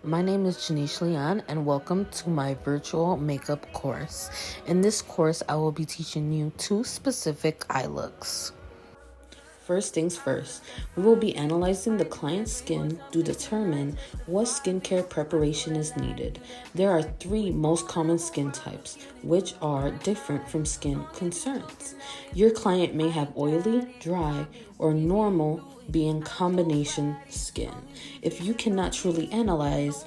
My name is Janice Leon and welcome to my virtual makeup course. In this course, I will be teaching you 2 specific eye looks. First things first, we will be analyzing the client's skin to determine what skincare preparation is needed. There are 3 most common skin types, which are different from skin concerns. Your client may have oily, dry, or normal being combination skin. If you cannot truly analyze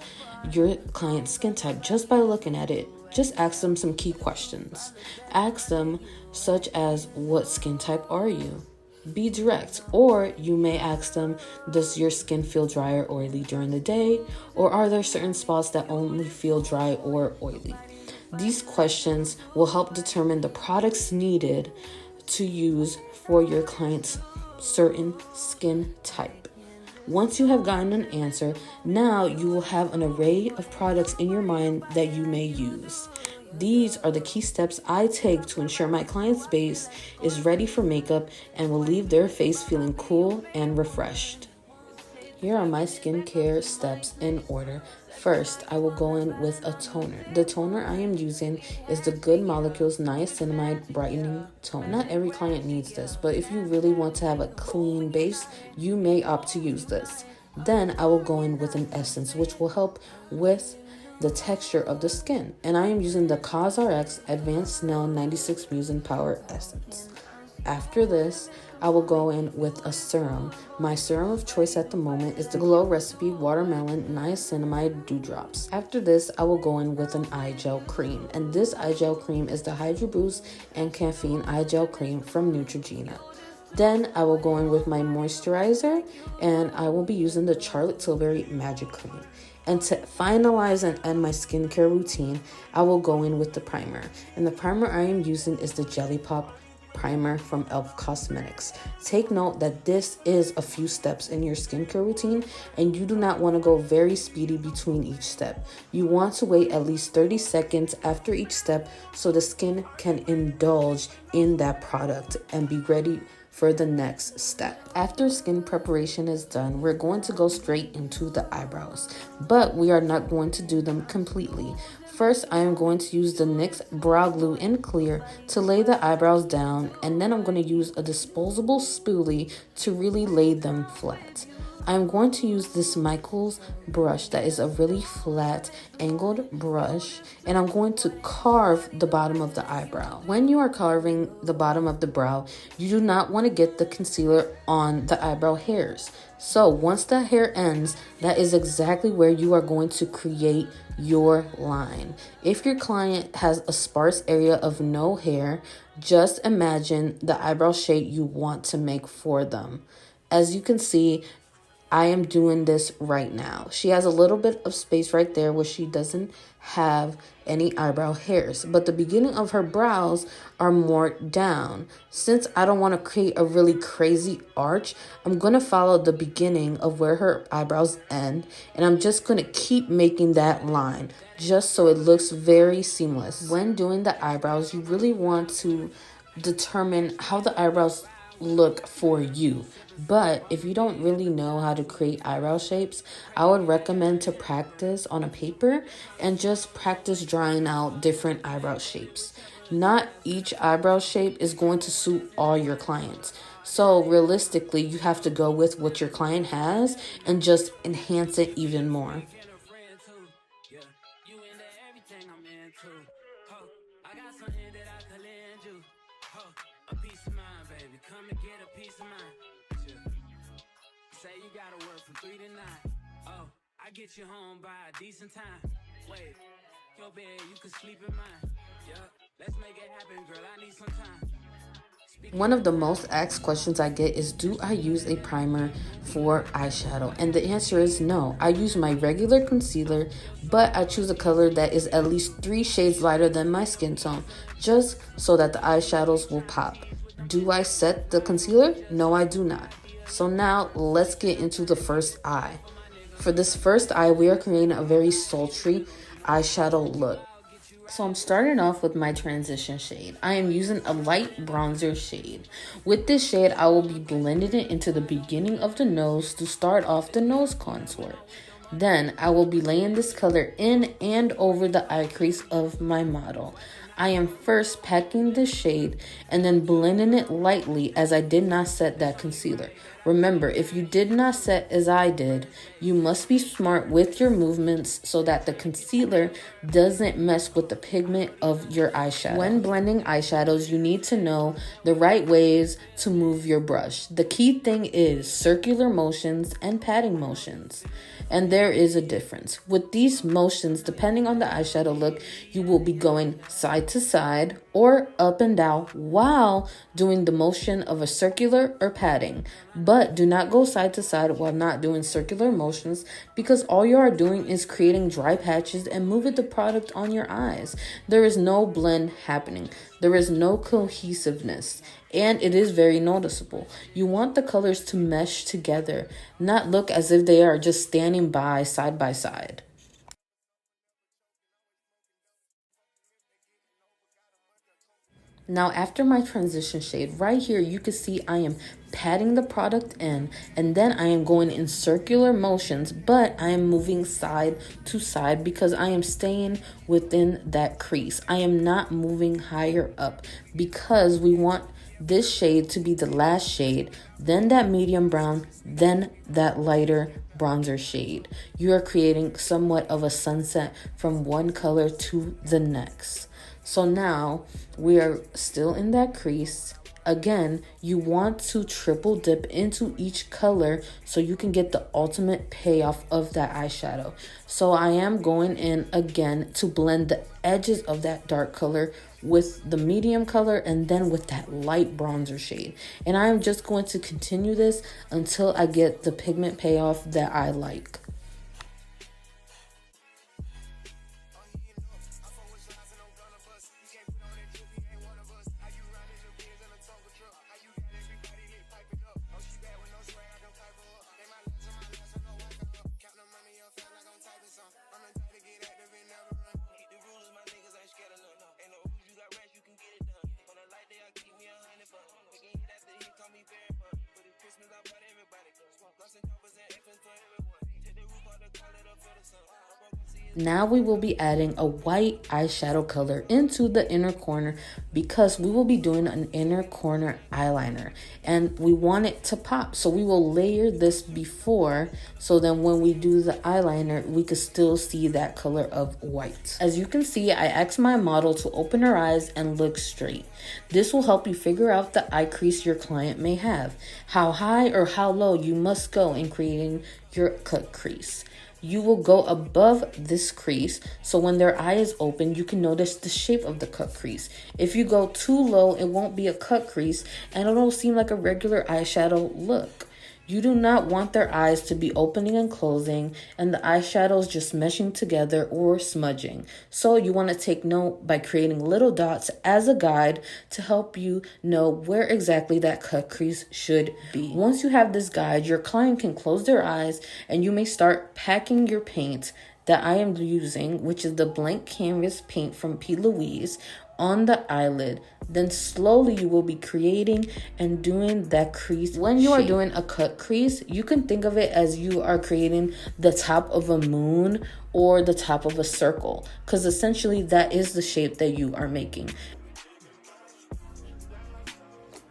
your client's skin type just by looking at it, just ask them some key questions. Ask them such as, what skin type are you? Be direct, or you may ask them, does your skin feel dry or oily during the day? Or are there certain spots that only feel dry or oily? These questions will help determine the products needed to use for your client's certain skin type. Once you have gotten an answer, now you will have an array of products in your mind that you may use. These are the key steps I take to ensure my client's base is ready for makeup and will leave their face feeling cool and refreshed. Here are my skincare steps in order. First, I will go in with a toner. The toner I am using is the Good Molecules Niacinamide Brightening Toner. Not every client needs this, but if you really want to have a clean base, you may opt to use this. Then I will go in with an essence, which will help with the texture of the skin. And I am using the CosRX Advanced Snail 96 Mucin Power Essence. After this, I will go in with a serum. My serum of choice at the moment is the Glow Recipe Watermelon Niacinamide Dewdrops. After this, I will go in with an eye gel cream. And this eye gel cream is the Hydro Boost and Caffeine Eye Gel Cream from Neutrogena. Then I will go in with my moisturizer, and I will be using the Charlotte Tilbury Magic Cream. And to finalize and end my skincare routine, I will go in with the primer. And the primer I am using is the Jelly Pop primer from e.l.f. Cosmetics. Take note that this is a few steps in your skincare routine, and you do not want to go very speedy between each step. You want to wait at least 30 seconds after each step so the skin can indulge in that product and be ready for the next step. After skin preparation is done, we're going to go straight into the eyebrows, but we are not going to do them completely. First, I am going to use the NYX Brow Glue in Clear to lay the eyebrows down, and then I'm going to use a disposable spoolie to really lay them flat. I'm going to use this Michaels brush that is a really flat angled brush, and I'm going to carve the bottom of the eyebrow. When you are carving the bottom of the brow, you do not want to get the concealer on the eyebrow hairs. So once the hair ends, that is exactly where you are going to create your line. If your client has a sparse area of no hair, just imagine the eyebrow shape you want to make for them. As you can see, I am doing this right now. She has a little bit of space right there where she doesn't have any eyebrow hairs, but the beginning of her brows are more down. Since I don't want to create a really crazy arch, I'm going to follow the beginning of where her eyebrows end, and I'm just going to keep making that line just so it looks very seamless. When doing the eyebrows, you really want to determine how the eyebrows look for you. But if you don't really know how to create eyebrow shapes, I would recommend to practice on a paper and just practice drawing out different eyebrow shapes. Not each eyebrow shape is going to suit all your clients. So realistically, you have to go with what your client has and just enhance it even more. Say you gotta work from 3 to 9. Oh, I get you home by a decent time. Wait, your bed, you can sleep in mine. Yeah, let's make it happen, girl. I need some time. One of the most asked questions I get is, do I use a primer for eyeshadow? And the answer is no. I use my regular concealer, but I choose a color that is at least 3 shades lighter than my skin tone, just so that the eyeshadows will pop. Do I set the concealer? No, I do not. So now let's get into the first eye. For this first eye, we are creating a very sultry eyeshadow look. So I'm starting off with my transition shade. I am using a light bronzer shade. With this shade, I will be blending it into the beginning of the nose to start off the nose contour. Then I will be laying this color in and over the eye crease of my model. I am first packing the shade and then blending it lightly as I did not set that concealer. Remember, if you did not set as I did, you must be smart with your movements so that the concealer doesn't mess with the pigment of your eyeshadow. When blending eyeshadows, you need to know the right ways to move your brush. The key thing is circular motions and patting motions. And there is a difference. With these motions, depending on the eyeshadow look, you will be going side to side or up and down while doing the motion of a circular or patting. But do not go side to side while not doing circular motions, because all you are doing is creating dry patches and moving the product on your eyes. There is no blend happening. There is no cohesiveness, and it is very noticeable. You want the colors to mesh together, not look as if they are just standing by side. Now, after my transition shade, right here, you can see I am patting the product in, and then I am going in circular motions, but I am moving side to side because I am staying within that crease. I am not moving higher up because we want this shade to be the last shade, then that medium brown, then that lighter bronzer shade. You are creating somewhat of a sunset from one color to the next. So now we are still in that crease. Again, you want to triple dip into each color so you can get the ultimate payoff of that eyeshadow. So I am going in again to blend the edges of that dark color with the medium color and then with that light bronzer shade. And I am just going to continue this until I get the pigment payoff that I like. Now we will be adding a white eyeshadow color into the inner corner because we will be doing an inner corner eyeliner and we want it to pop. So we will layer this before, so then when we do the eyeliner, we can still see that color of white. As you can see, I asked my model to open her eyes and look straight. This will help you figure out the eye crease your client may have, how high or how low you must go in creating your cut crease. You will go above this crease, so when their eye is open, you can notice the shape of the cut crease. If you go too low, it won't be a cut crease and it'll seem like a regular eyeshadow look. You do not want their eyes to be opening and closing and the eyeshadows just meshing together or smudging. So you want to take note by creating little dots as a guide to help you know where exactly that cut crease should be. Once you have this guide, your client can close their eyes and you may start packing your paint that I am using, which is the blank canvas paint from P. Louise, on the eyelid. Then slowly you will be creating and doing that crease. When you are doing a cut crease, you can think of it as you are creating the top of a moon or the top of a circle, because essentially that is the shape that you are making.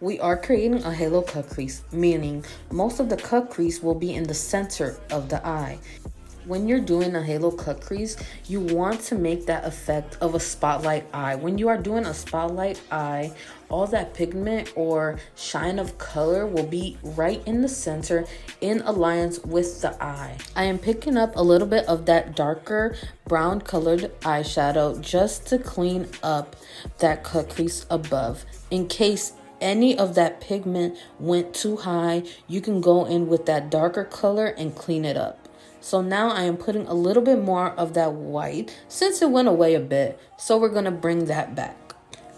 We are creating a halo cut crease, meaning most of the cut crease will be in the center of the eye. When you're doing a halo cut crease, you want to make that effect of a spotlight eye. When you are doing a spotlight eye, all that pigment or shine of color will be right in the center in alliance with the eye. I am picking up a little bit of that darker brown colored eyeshadow just to clean up that cut crease above. In case any of that pigment went too high, you can go in with that darker color and clean it up. So now I am putting a little bit more of that white since it went away a bit. So we're going to bring that back.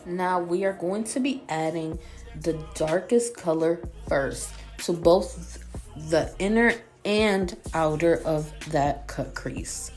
Now we are going to be adding the darkest color first to both the inner and outer of that cut crease.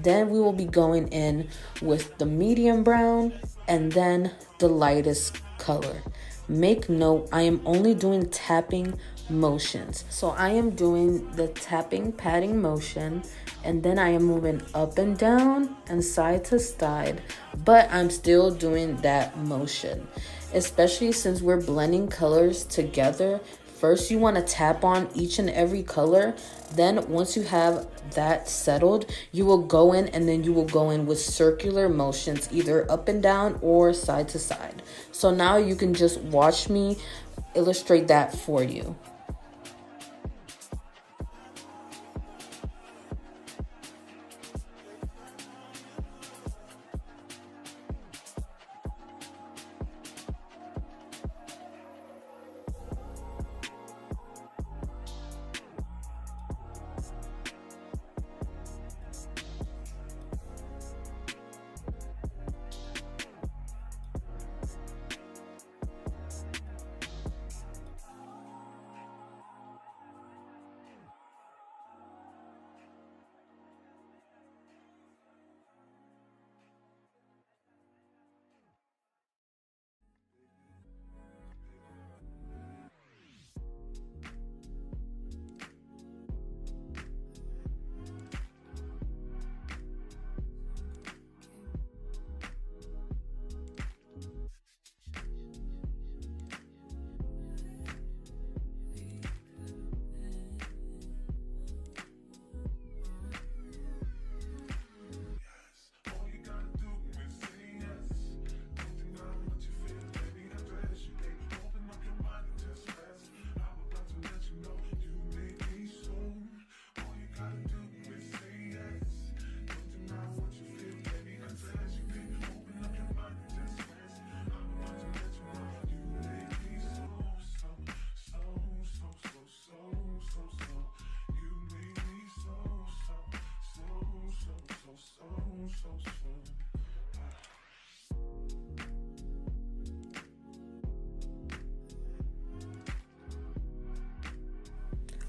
Then we will be going in with the medium brown and then the lightest color. Make note, I am only doing tapping motions. So I am doing the tapping, patting motion, and then I am moving up and down and side to side, but I'm still doing that motion. Especially since we're blending colors together, first you want to tap on each and every color. Then once you have that settled, you will go in and then you will go in with circular motions, either up and down or side to side. So now you can just watch me illustrate that for you.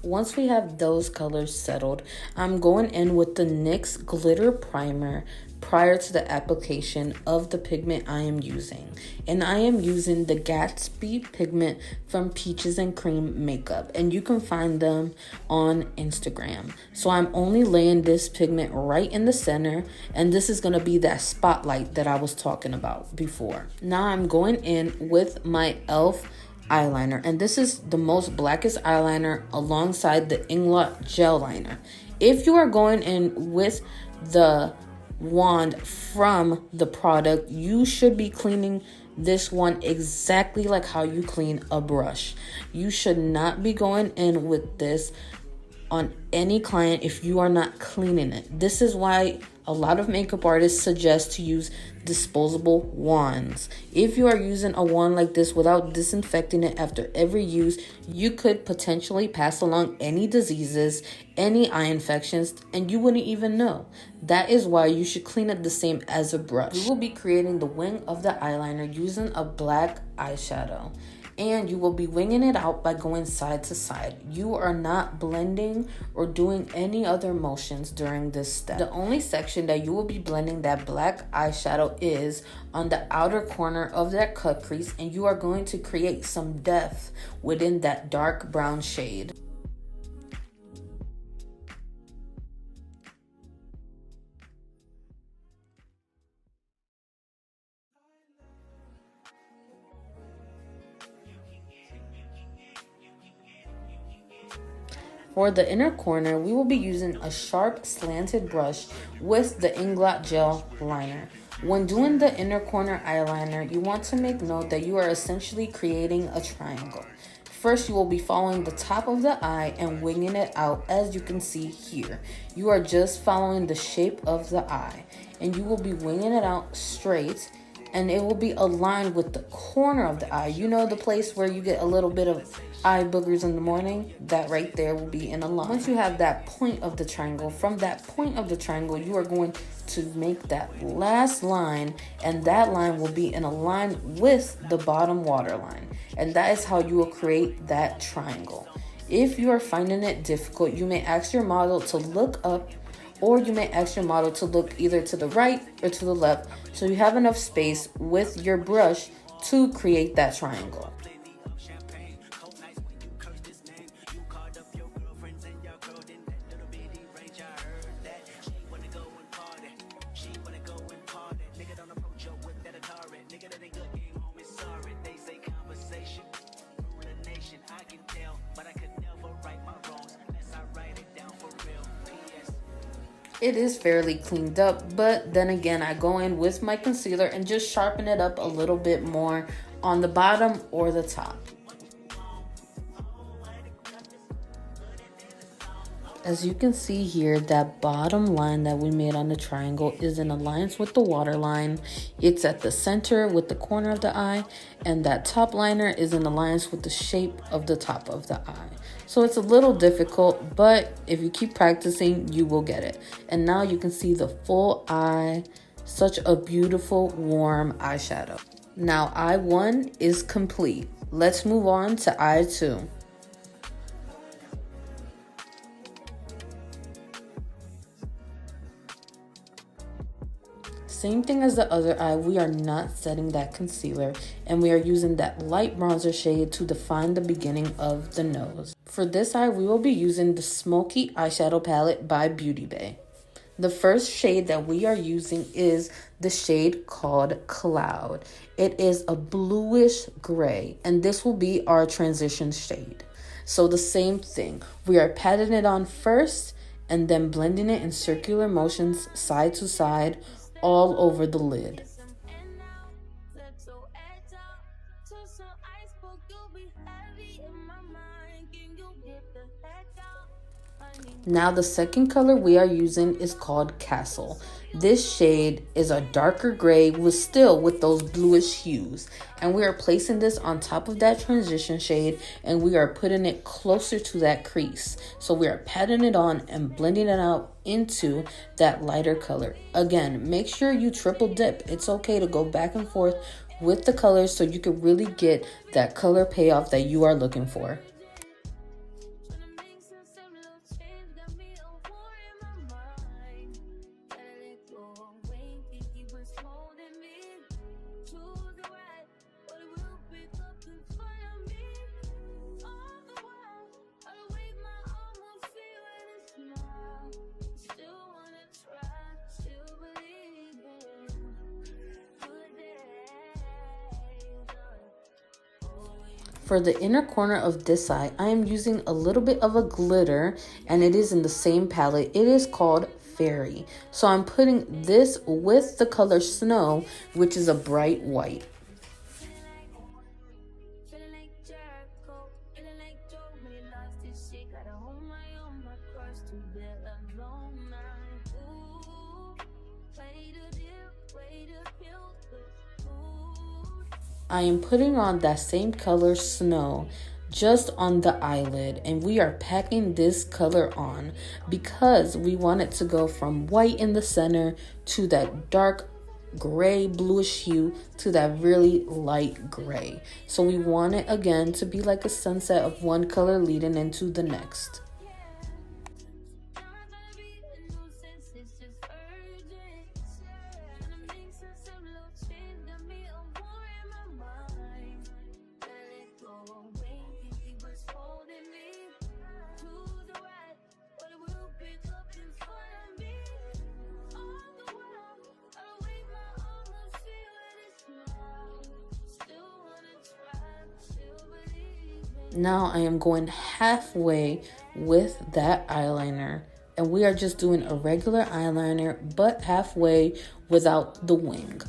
Once we have those colors settled, I'm going in with the NYX glitter primer prior to the application of the pigment I am using. And I am using the Gatsby pigment from Peaches and Cream Makeup, and you can find them on Instagram. So I'm only laying this pigment right in the center, and this is going to be that spotlight that I was talking about before. Now I'm going in with my e.l.f. eyeliner, and this is the most blackest eyeliner alongside the Inglot gel liner. If you are going in with the wand from the product, you should be cleaning this one exactly like how you clean a brush. You should not be going in with this on any client if you are not cleaning it. This is why a lot of makeup artists suggest to use disposable wands. If you are using a wand like this without disinfecting it after every use, you could potentially pass along any diseases, any eye infections, and you wouldn't even know. That is why you should clean it the same as a brush. We will be creating the wing of the eyeliner using a black eyeshadow, and you will be winging it out by going side to side. You are not blending or doing any other motions during this step. The only section that you will be blending that black eyeshadow is on the outer corner of that cut crease, and you are going to create some depth within that dark brown shade. For the inner corner, we will be using a sharp slanted brush with the Inglot gel liner. When doing the inner corner eyeliner, you want to make note that you are essentially creating a triangle. First, you will be following the top of the eye and winging it out, as you can see here. You are just following the shape of the eye, and you will be winging it out straight, and it will be aligned with the corner of the eye. You know, the place where you get a little bit of eye boogers in the morning? That right there will be in a line. Once you have that point of the triangle, from that point of the triangle, you are going to make that last line, and that line will be in a line with the bottom waterline. And that is how you will create that triangle. If you are finding it difficult, you may ask your model to look up, or you may ask your model to look either to the right or to the left, so you have enough space with your brush to create that triangle. It is fairly cleaned up, but then again, I go in with my concealer and just sharpen it up a little bit more on the bottom or the top. As you can see here, that bottom line that we made on the triangle is in alliance with the waterline. It's at the center with the corner of the eye, and that top liner is in alliance with the shape of the top of the eye. So it's a little difficult, but if you keep practicing, you will get it. And now you can see the full eye, such a beautiful, warm eyeshadow. Now eye 1 is complete. Let's move on to eye 2. Same thing as the other eye, we are not setting that concealer, and we are using that light bronzer shade to define the beginning of the nose. For this eye, we will be using the Smoky Eyeshadow Palette by Beauty Bay. The first shade that we are using is the shade called Cloud. It is a bluish gray, and this will be our transition shade. So the same thing, we are patting it on first and then blending it in circular motions side to side all over the lid. Now the second color we are using is called Castle. This shade is a darker gray with those bluish hues. And we are placing this on top of that transition shade, and we are putting it closer to that crease. So we are patting it on and blending it out into that lighter color. Again, make sure you triple dip. It's okay to go back and forth with the colors so you can really get that color payoff that you are looking for. For the inner corner of this eye, I am using a little bit of a glitter, and it is in the same palette. It is called Fairy. So I'm putting this with the color Snow, which is a bright white. I am putting on that same color Snow just on the eyelid, and we are packing this color on because we want it to go from white in the center to that dark gray bluish hue to that really light gray. So we want it again to be like a sunset of one color leading into the next. Now I am going halfway with that eyeliner, and we are just doing a regular eyeliner but halfway without the wing.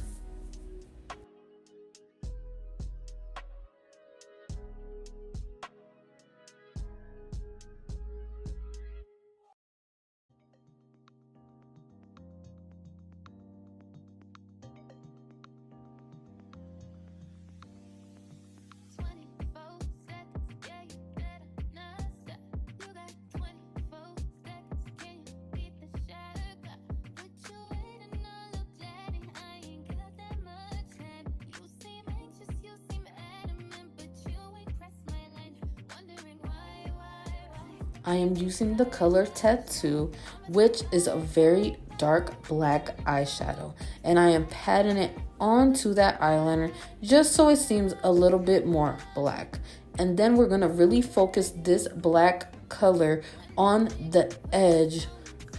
I am using the color Tattoo, which is a very dark black eyeshadow, and I am patting it onto that eyeliner just so it seems a little bit more black. And then we're going to really focus this black color on the edge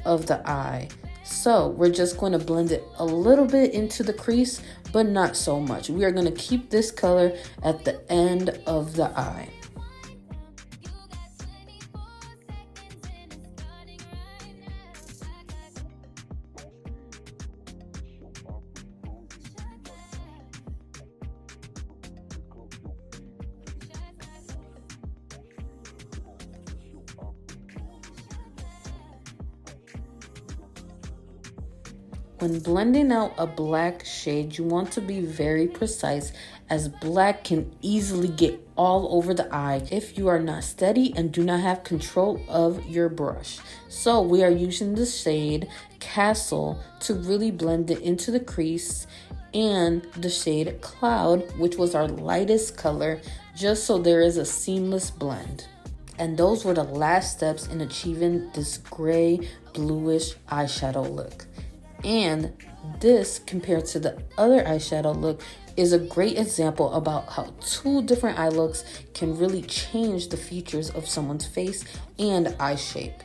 of the eye. So we're just going to blend it a little bit into the crease, but not so much. We are going to keep this color at the end of the eye. When blending out a black shade, you want to be very precise as black can easily get all over the eye if you are not steady and do not have control of your brush. So we are using the shade Castle to really blend it into the crease, and the shade Cloud, which was our lightest color, just so there is a seamless blend. And those were the last steps in achieving this gray bluish eyeshadow look. And this, compared to the other eyeshadow look, is a great example about how two different eye looks can really change the features of someone's face and eye shape.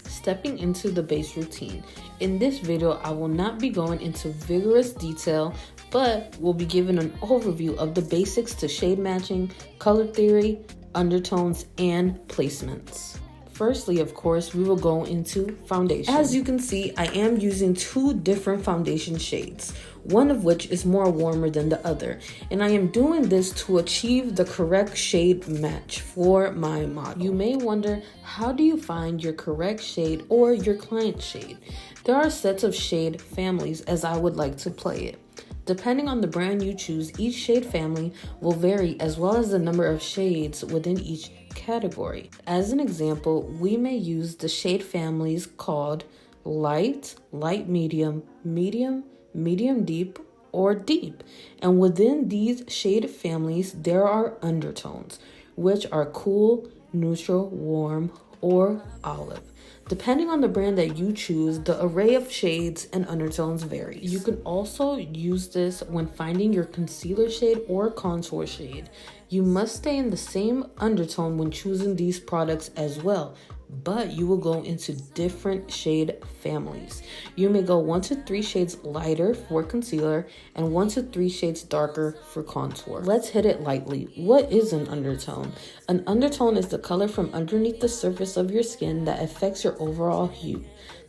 Stepping into the base routine. In this video, I will not be going into vigorous detail, but will be giving an overview of the basics to shade matching, color theory, undertones, and placements. Firstly, of course, we will go into foundation. As you can see, I am using two different foundation shades, one of which is more warmer than the other. And I am doing this to achieve the correct shade match for my model. You may wonder, how do you find your correct shade or your client shade? There are sets of shade families as I would like to play it. Depending on the brand you choose, each shade family will vary as well as the number of shades within each category. As an example, we may use the shade families called light, light medium, medium, medium deep, or deep. And within these shade families, there are undertones, which are cool, neutral, warm, or olive. Depending on the brand that you choose, the array of shades and undertones varies. You can also use this when finding your concealer shade or contour shade. You must stay in the same undertone when choosing these products as well, but you will go into different shade families. You may go 1 to 3 shades lighter for concealer and 1 to 3 shades darker for contour. Let's hit it lightly. What is an undertone? An undertone is the color from underneath the surface of your skin that affects your overall hue.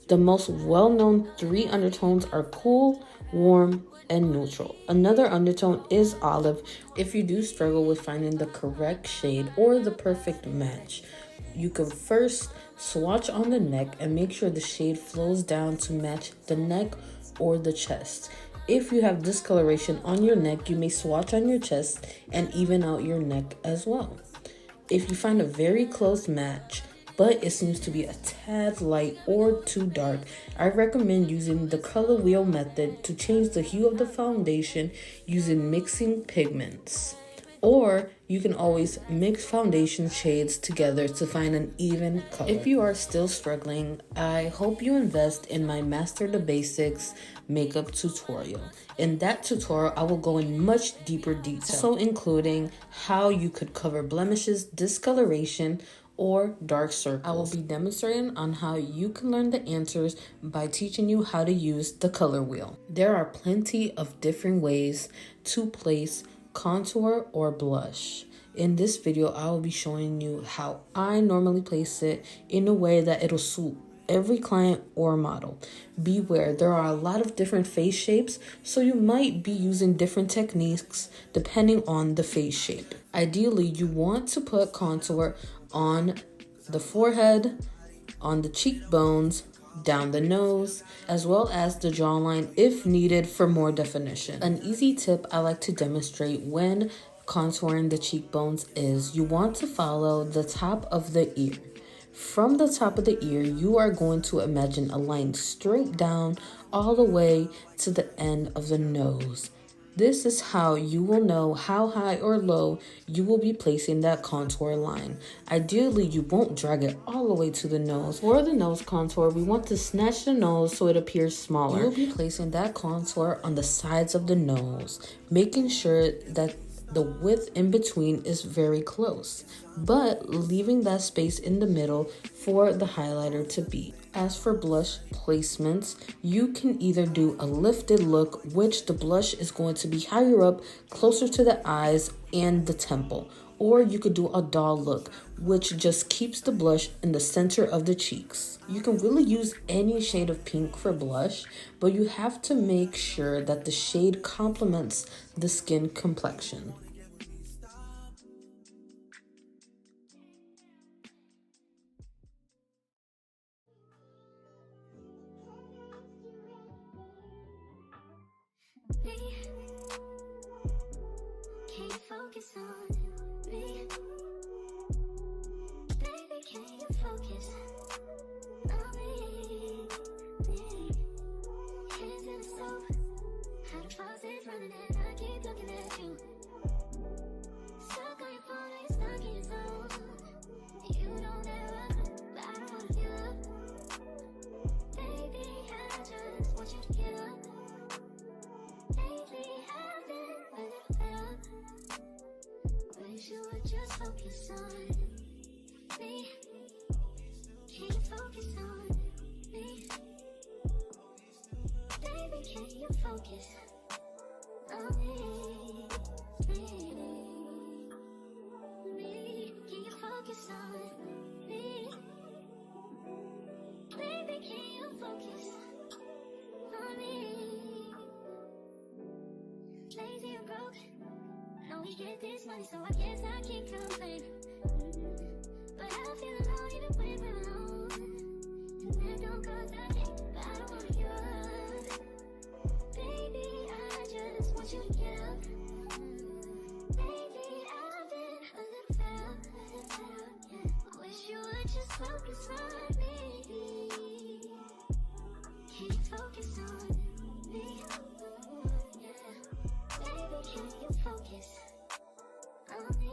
The most well-known 3 undertones are cool, warm, and neutral. Another undertone is olive. If you do struggle with finding the correct shade or the perfect match, you can first swatch on the neck and make sure the shade flows down to match the neck or the chest. If you have discoloration on your neck, you may swatch on your chest and even out your neck as well. If you find a very close match, but it seems to be a tad light or too dark, I recommend using the color wheel method to change the hue of the foundation using mixing pigments. Or you can always mix foundation shades together to find an even color. If you are still struggling, I hope you invest in my Master the Basics makeup tutorial. In that tutorial, I will go in much deeper detail, so including how you could cover blemishes, discoloration, or dark circles. I will be demonstrating on how you can learn the answers by teaching you how to use the color wheel. There are plenty of different ways to place contour or blush. In this video, I will be showing you how I normally place it in a way that it'll suit every client or model. Beware, there are a lot of different face shapes, so you might be using different techniques depending on the face shape. Ideally, you want to put contour on the forehead, on the cheekbones, down the nose, as well as the jawline if needed for more definition. An easy tip I like to demonstrate when contouring the cheekbones is you want to follow the top of the ear. From the top of the ear, you are going to imagine a line straight down all the way to the end of the nose. This is how you will know how high or low you will be placing that contour line. Ideally, you won't drag it all the way to the nose. For the nose contour, we want to snatch the nose so it appears smaller. You'll be placing that contour on the sides of the nose, making sure that the width in between is very close, but leaving that space in the middle for the highlighter to be. As for blush placements, you can either do a lifted look, which the blush is going to be higher up, closer to the eyes and the temple, or you could do a doll look, which just keeps the blush in the center of the cheeks. You can really use any shade of pink for blush, but you have to make sure that the shade complements the skin complexion. Me, can you focus on me? Baby, can you focus on me? Hands in the soap, how the faucet's running and I keep looking at you. Stuck on your phone, ain't stuck in your zone. You don't ever, but I don't wanna give up. Baby, I just want you to get up. Lately, I've been a little fed up. Wish you would just focus on me. Can you focus on me? Baby, can you focus on me? Can you focus on me? Baby, can you focus on me? Lazy and broke, know we get this money, so I guess I can't complain. But I feel alone even when we're alone. And that don't cause I can't, but I don't wanna give up. Baby, I just want you to get up. Lately, I've been a little fed up. I wish you would just focus on me. Can you focus on me? Yeah. Baby, can you focus on me?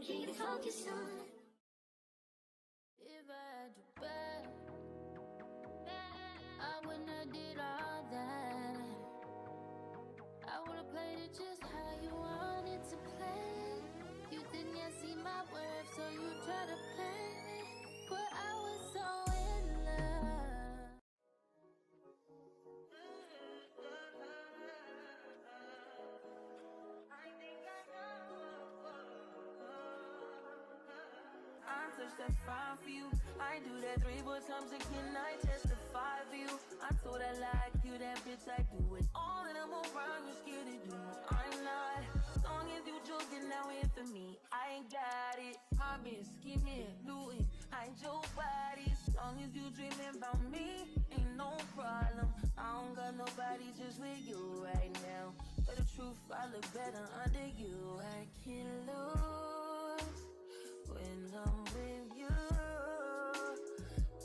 Can you focus on? If I had you back, I wouldn't have did all that. I would've played it just how you wanted to play. You didn't yet see my worth, so you tried to play me. But I was so in love. I touch that fine for you. I do that 3-4 times and can I testify for you? I told I like you, that bitch I do it. All that I'm around, you're scared to do. I'm not. As long as you joking now in for me, I ain't got it. I've been scheming, looting, hide your body. As long as you dreaming about me, ain't no problem. I don't got nobody just with you right now. But the truth, I look better under you. I can't lose when I'm with you.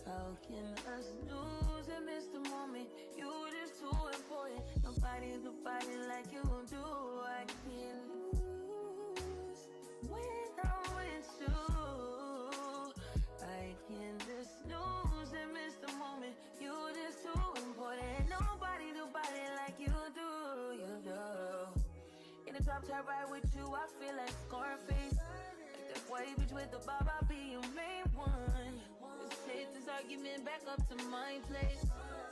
How can us lose and miss the moment? You just too important. Nobody do body like you do. I can't lose when I'm with you. I can just lose and miss the moment. You just too important. Nobody do body like you do. You do. In the top tier right with you, I feel like Scarface. White bitch with the bob, I'll be your main one. Let's take this argument back up to my place.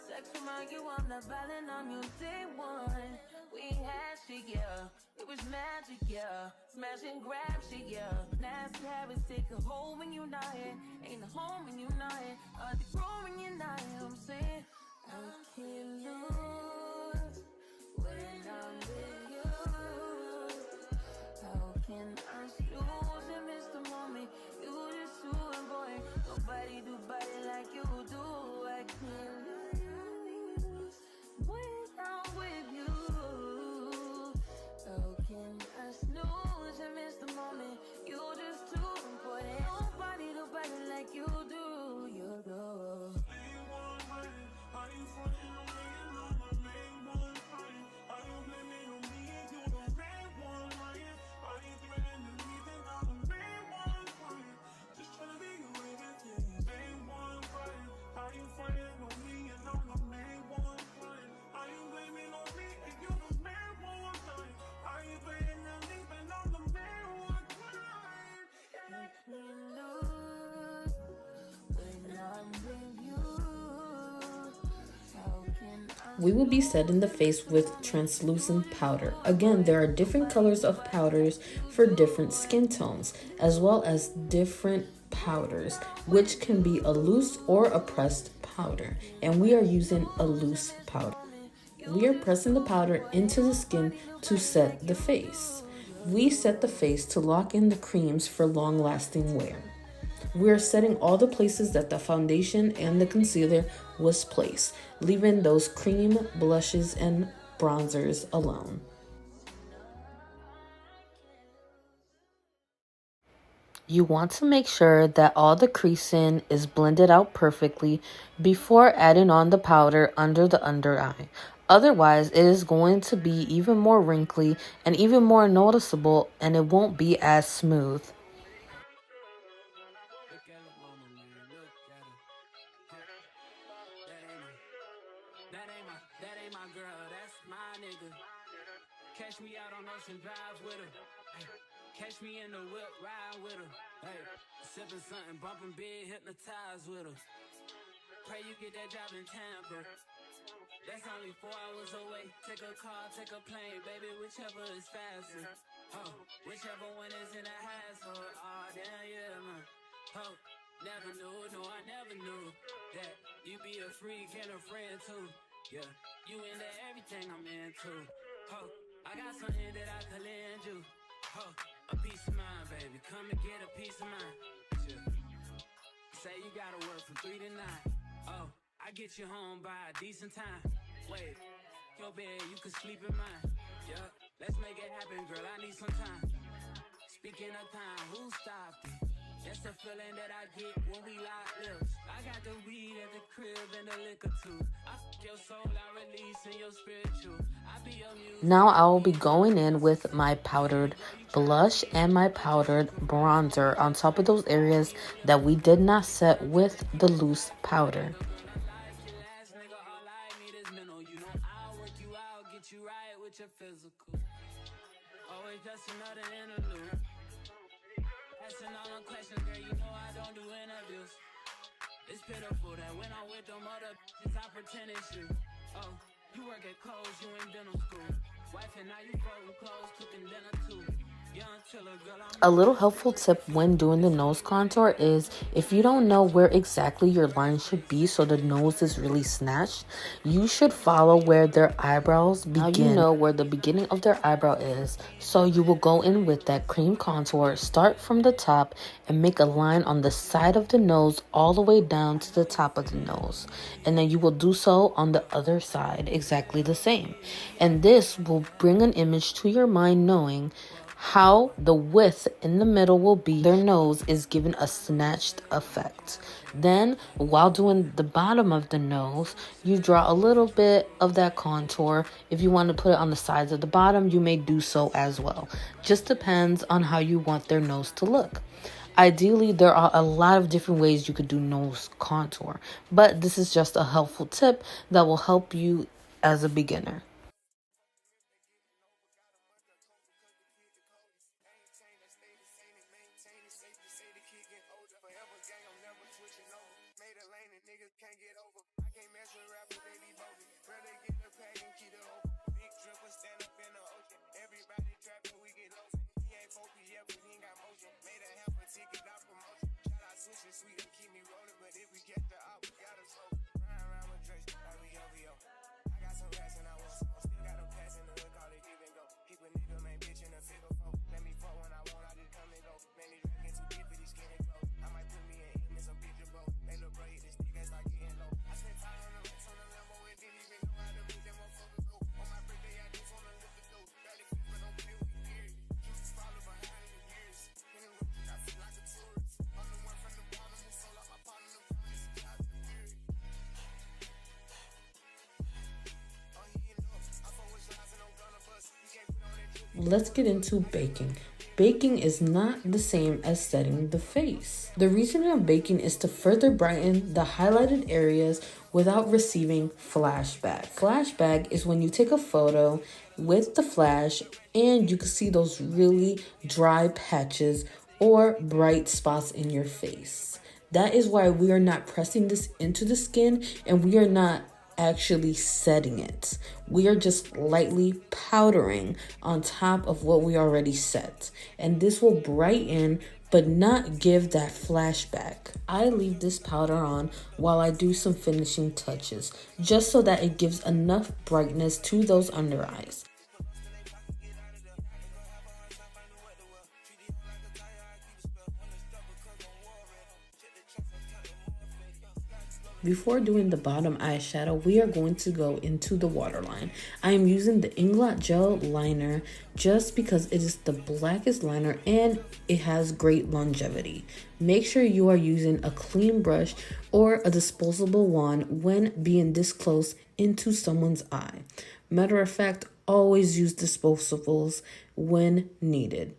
Sex remind you I'm not violent on your day one. We had shit, yeah. It was magic, yeah. Smash and grab shit, yeah. Nasty habits take a hold when you're not here. Ain't a home when you're not here. Hard to grow when you're not here. I'm saying I can't lose when I'm with you. How can I lose and miss the moment? You just too important. Nobody do body like you do. I can't lose when I'm with you. How can I snooze and miss the moment? You just too important. Nobody do body like you do. You do. We will be set in the face with translucent powder. Again, there are different colors of powders for different skin tones, as well as different powders, which can be a loose or a pressed powder. And we are using a loose powder. We are pressing the powder into the skin to set the face. We set the face to lock in the creams for long-lasting wear. We're setting all the places that the foundation and the concealer was placed, leaving those cream blushes and bronzers alone. You want to make sure that all the creasing is blended out perfectly before adding on the powder under the under eye. Otherwise, it is going to be even more wrinkly and even more noticeable, and it won't be as smooth. That ain't my girl, that's my nigga. Catch me out on Ocean Drive with her. Hey, catch me in the whip, ride with her. Hey, sipping something, bumping big, hypnotized with her. Pray you get that job in Tampa. That's only 4 hours away. Take a car, take a plane, baby, whichever is faster. Oh, whichever one is in a hassle. Oh, damn, yeah, man. Oh, never knew, no, I never knew that you be a freak and a friend too. Yeah, you into everything I'm into. Oh, I got something that I could lend you. Oh, a peace of mind, baby. Come and get a piece of mind. Yeah. Say you gotta work from 3 to 9. Oh, I get you home by a decent time. Wait, your bed, you can sleep in mine. Yeah, let's make it happen, girl. I need some time. Speaking of time, who stopped it? That's the feeling that I get when we lock lips. I got the weed at the crib and the liquor too. I fuck your soul, I release in your spiritual. I be your muse. Now I will be going in with my powdered blush and my powdered bronzer on top of those areas that we did not set with the loose powder. Always just another interlude. Asking all them questions, girl, you know I don't do interviews. It's pitiful that when I'm with them other bitches, I pretend it's you. Oh, you work at Kohl's, you in dental school. Wife and now you folding clothes, cooking dinner too. A little helpful tip when doing the nose contour is if you don't know where exactly your line should be so the nose is really snatched, you should follow where their eyebrows begin. Now you know where the beginning of their eyebrow is, so you will go in with that cream contour, start from the top and make a line on the side of the nose all the way down to the top of the nose. And then you will do so on the other side exactly the same. And this will bring an image to your mind knowing how the width in the middle will be. Their nose is given a snatched effect. Then, while doing the bottom of the nose, you draw a little bit of that contour. If you want to put it on the sides of the bottom, you may do so as well. Just depends on how you want their nose to look. Ideally, there are a lot of different ways you could do nose contour, but this is just a helpful tip that will help you as a beginner. Let's get into baking. Baking is not the same as setting the face. The reason of baking is to further brighten the highlighted areas without receiving flashback. Flashback is when you take a photo with the flash and you can see those really dry patches or bright spots in your face. That is why we are not pressing this into the skin and we are not actually setting it. We are just lightly powdering on top of what we already set. And this will brighten but not give that flashback. I leave this powder on while I do some finishing touches, just so that it gives enough brightness to those under eyes. Before doing the bottom eyeshadow, we are going to go into the waterline. I am using the Inglot Gel Liner just because it is the blackest liner and it has great longevity. Make sure you are using a clean brush or a disposable one when being this close into someone's eye. Matter of fact, always use disposables when needed.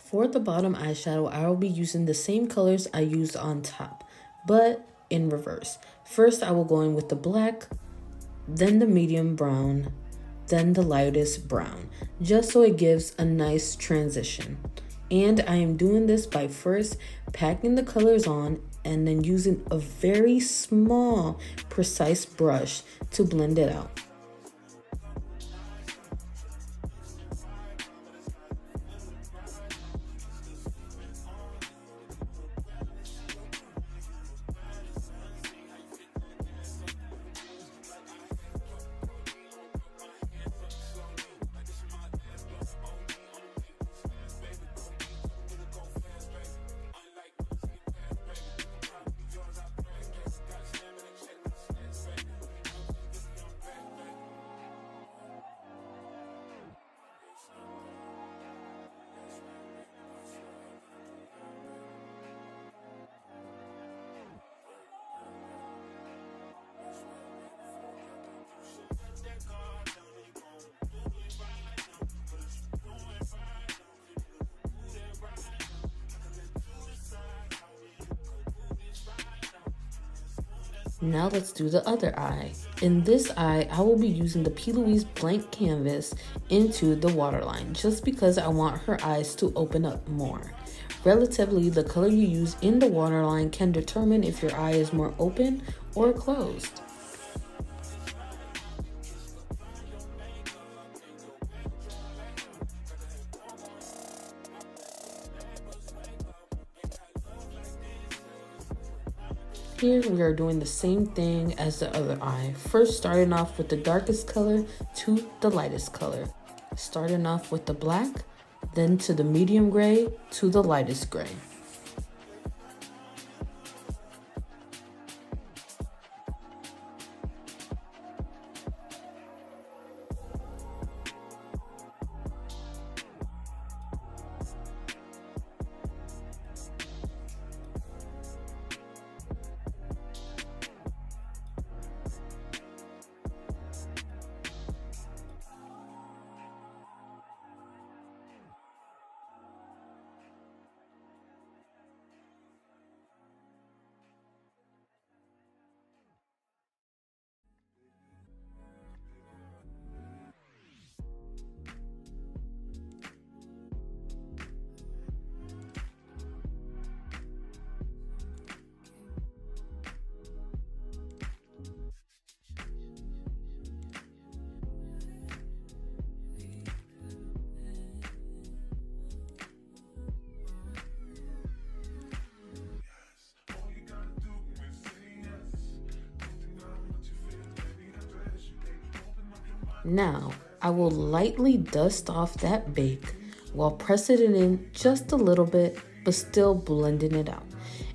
For the bottom eyeshadow, I will be using the same colors I used on top, but in reverse. First, I will go in with the black, then the medium brown, then the lightest brown, just so it gives a nice transition. And I am doing this by first packing the colors on and then using a very small, precise brush to blend it out. Now let's do the other eye. In this eye, I will be using the P. Louise blank canvas into the waterline just because I want her eyes to open up more. Relatively, the color you use in the waterline can determine if your eye is more open or closed. Here we are doing the same thing as the other eye. First starting off with the darkest color to the lightest color. Starting off with the black, then to the medium gray to the lightest gray. Now, I will lightly dust off that bake while pressing it in just a little bit, but still blending it out.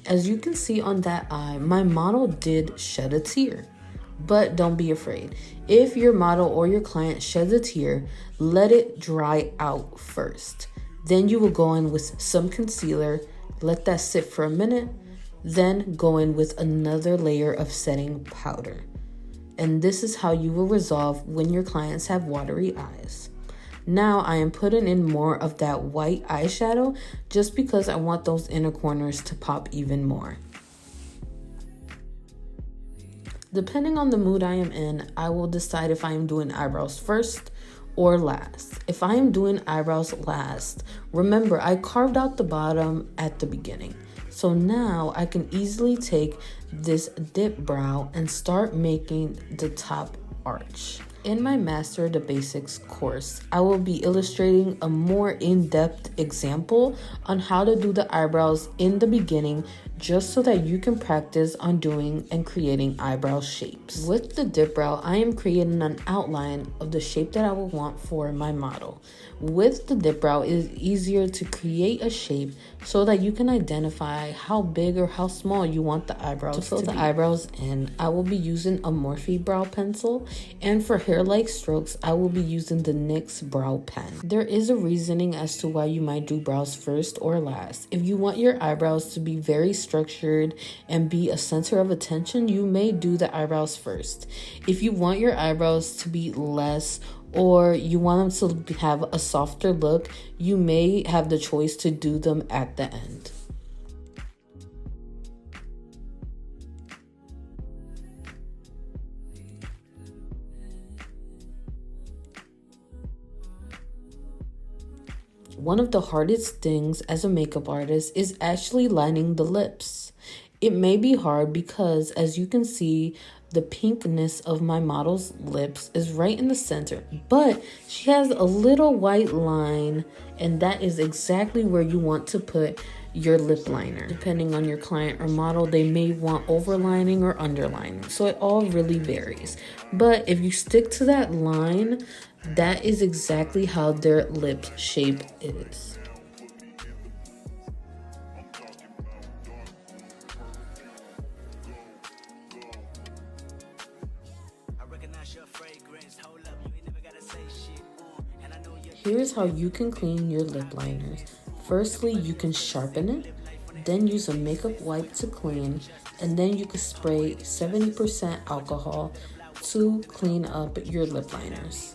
As you can see on that eye, my model did shed a tear, but don't be afraid. If your model or your client sheds a tear, let it dry out first. Then you will go in with some concealer, let that sit for a minute, then go in with another layer of setting powder. And this is how you will resolve when your clients have watery eyes. Now I am putting in more of that white eyeshadow just because I want those inner corners to pop even more. Depending on the mood I am in, I will decide if I am doing eyebrows first or last. If I am doing eyebrows last, remember I carved out the bottom at the beginning. So now I can easily take this dip brow and start making the top arch. In my Master the Basics course, I will be illustrating a more in-depth example on how to do the eyebrows in the beginning, just so that you can practice on doing and creating eyebrow shapes. With the dip brow, I am creating an outline of the shape that I will want for my model. With the dip brow, it is easier to create a shape so that you can identify how big or how small you want the eyebrows to fill the eyebrows in. I will be using a Morphe brow pencil, and for hair-like strokes, I will be using the NYX brow pen. There is a reasoning as to why you might do brows first or last. If you want your eyebrows to be very structured and be a center of attention, you may do the eyebrows first. If you want your eyebrows to be less, or you want them to have a softer look, you may have the choice to do them at the end. One of the hardest things as a makeup artist is actually lining the lips. It may be hard because, as you can see, the pinkness of my model's lips is right in the center, but she has a little white line, and that is exactly where you want to put your lip liner. Depending on your client or model, they may want overlining or underlining, so it all really varies. But if you stick to that line, that is exactly how their lip shape is. Here's how you can clean your lip liners. Firstly, you can sharpen it, then use a makeup wipe to clean, and then you can spray 70% alcohol to clean up your lip liners.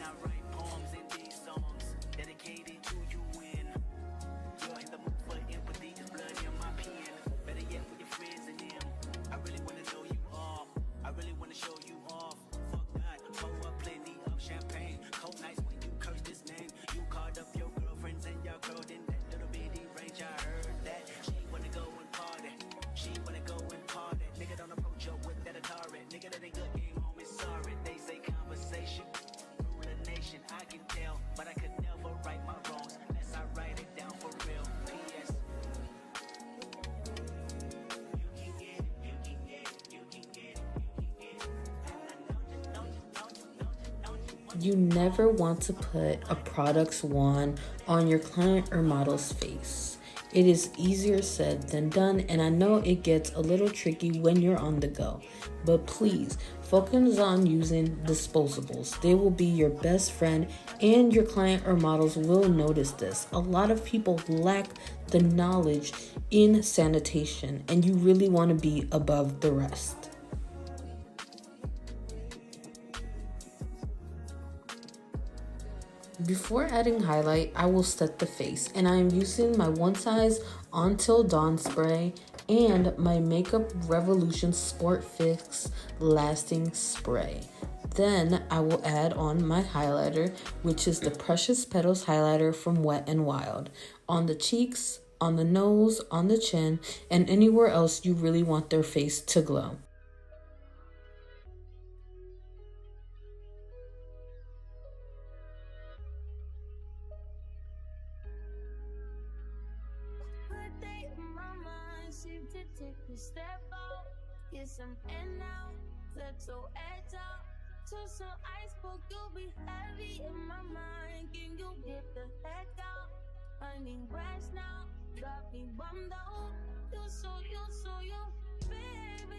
You never want to put a product's wand on your client or model's face. It is easier said than done, and I know it gets a little tricky when you're on the go. But please, focus on using disposables. They will be your best friend, and your client or models will notice this. A lot of people lack the knowledge in sanitation, and you really want to be above the rest. Before adding highlight, I will set the face, and I am using my One Size Until Dawn spray and my Makeup Revolution Sport Fix Lasting Spray. Then I will add on my highlighter, which is the Precious Petals highlighter from Wet n Wild, on the cheeks, on the nose, on the chin, and anywhere else you really want their face to glow. Take a step out, get some in now, let your edge out. To some iceberg, you'll be heavy in my mind. Can you get the heck out? I need rest now, got me bummed out. You so, baby.